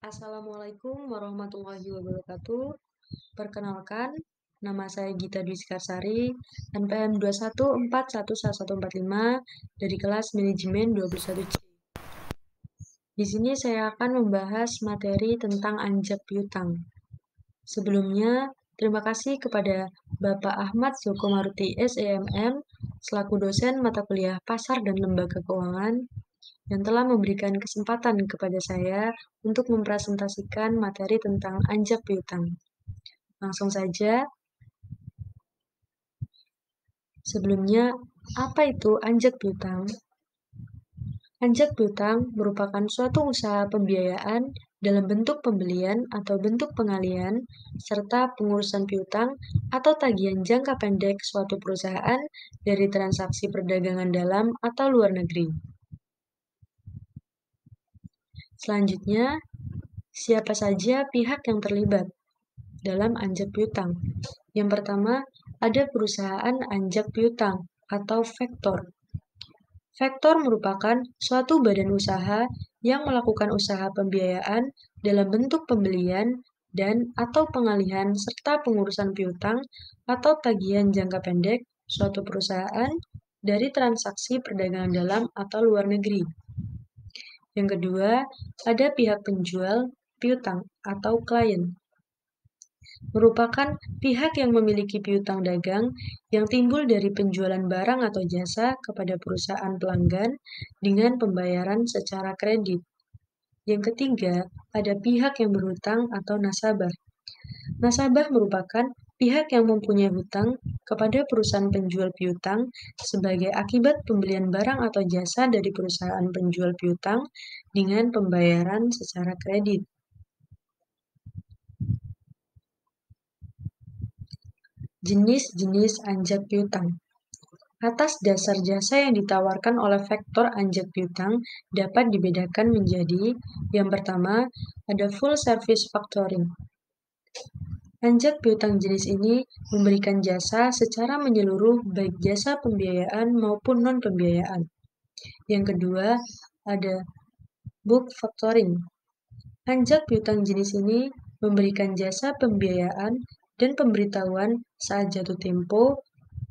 Assalamualaikum warahmatullahi wabarakatuh. Perkenalkan, nama saya Gita Dwi Sikarsari, NPM 2141145 dari kelas Manajemen 21C. Di sini saya akan membahas materi tentang anjak piutang. Sebelumnya, terima kasih kepada Bapak Ahmad Zulkomaruti SEMM selaku dosen mata kuliah Pasar dan Lembaga Keuangan yang telah memberikan kesempatan kepada saya untuk mempresentasikan materi tentang anjak piutang. Langsung saja, sebelumnya, apa itu anjak piutang? Anjak piutang merupakan suatu usaha pembiayaan dalam bentuk pembelian atau bentuk pengalihan, serta pengurusan piutang atau tagihan jangka pendek suatu perusahaan dari transaksi perdagangan dalam atau luar negeri. Selanjutnya, siapa saja pihak yang terlibat dalam anjak piutang? Yang pertama, ada perusahaan anjak piutang atau vektor. Vektor merupakan suatu badan usaha yang melakukan usaha pembiayaan dalam bentuk pembelian dan atau pengalihan serta pengurusan piutang atau tagihan jangka pendek suatu perusahaan dari transaksi perdagangan dalam atau luar negeri. Yang kedua, ada pihak penjual piutang atau klien. Merupakan pihak yang memiliki piutang dagang yang timbul dari penjualan barang atau jasa kepada perusahaan pelanggan dengan pembayaran secara kredit. Yang ketiga, ada pihak yang berhutang atau nasabah. Nasabah merupakan pihak yang mempunyai hutang kepada perusahaan penjual piutang sebagai akibat pembelian barang atau jasa dari perusahaan penjual piutang dengan pembayaran secara kredit. Jenis-jenis anjak piutang. Atas dasar jasa yang ditawarkan oleh vektor anjak piutang dapat dibedakan menjadi yang pertama, ada full service factoring. Anjak piutang jenis ini memberikan jasa secara menyeluruh baik jasa pembiayaan maupun non-pembiayaan. Yang kedua, ada book factoring. Anjak piutang jenis ini memberikan jasa pembiayaan dan pemberitahuan saat jatuh tempo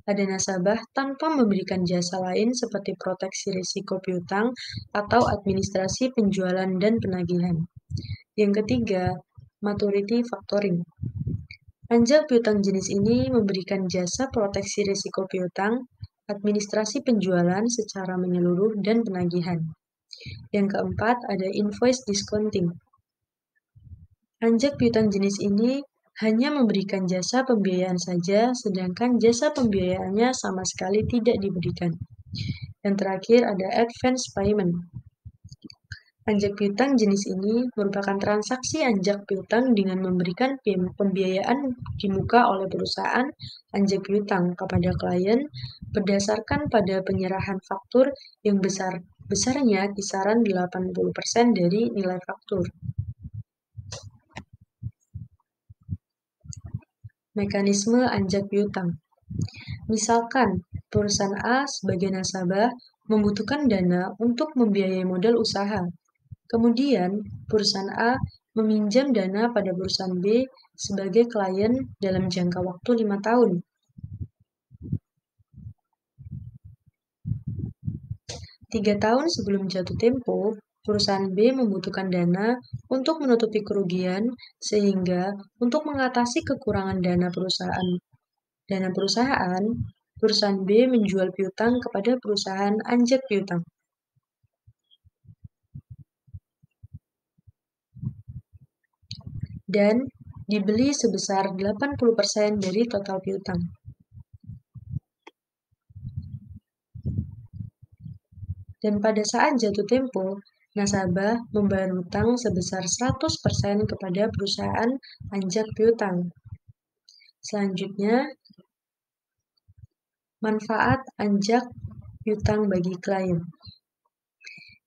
ada nasabah tanpa memberikan jasa lain seperti proteksi risiko piutang atau administrasi penjualan dan penagihan. Yang ketiga, maturity factoring. Anjak piutang jenis ini memberikan jasa proteksi risiko piutang, administrasi penjualan secara menyeluruh dan penagihan. Yang keempat, ada invoice discounting. Anjak piutang jenis ini hanya memberikan jasa pembiayaan saja, sedangkan jasa pembiayaannya sama sekali tidak diberikan. Yang terakhir ada advance payment. Anjak piutang jenis ini merupakan transaksi anjak piutang dengan memberikan pembiayaan di muka oleh perusahaan anjak piutang kepada klien berdasarkan pada penyerahan faktur yang besarnya kisaran 80% dari nilai faktur. Mekanisme anjak piutang. Misalkan, perusahaan A sebagai nasabah membutuhkan dana untuk membiayai modal usaha. Kemudian, perusahaan A meminjam dana pada perusahaan B sebagai klien dalam jangka waktu 5 tahun. Tiga tahun sebelum jatuh tempo, perusahaan B membutuhkan dana untuk menutupi kerugian sehingga untuk mengatasi kekurangan dana perusahaan B menjual piutang kepada perusahaan anjak piutang. Dan dibeli sebesar 80% dari total piutang. Dan pada saat jatuh tempo, nasabah membayar hutang sebesar 100% kepada perusahaan anjak piutang. Selanjutnya, manfaat anjak piutang bagi klien.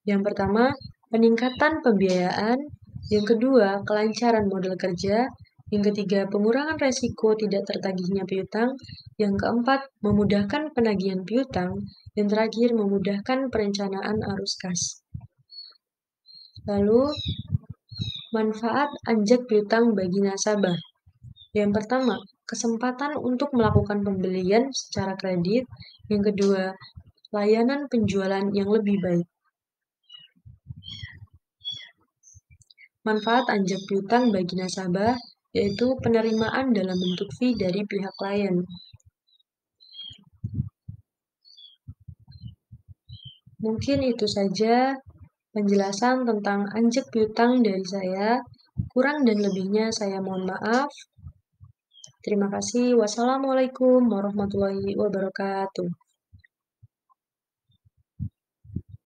Yang pertama, peningkatan pembiayaan. Yang kedua, kelancaran modal kerja. Yang ketiga, pengurangan resiko tidak tertagihnya piutang. Yang keempat, memudahkan penagihan piutang. Yang terakhir, memudahkan perencanaan arus kas. Lalu, Manfaat anjak piutang bagi nasabah. Yang pertama, kesempatan untuk melakukan pembelian secara kredit. Yang kedua, layanan penjualan yang lebih baik. Manfaat anjak piutang bagi nasabah yaitu penerimaan dalam bentuk fee dari pihak klien. Mungkin itu saja penjelasan tentang anjak piutang dari saya. Kurang dan lebihnya saya mohon maaf. Terima kasih. Wassalamualaikum warahmatullahi wabarakatuh.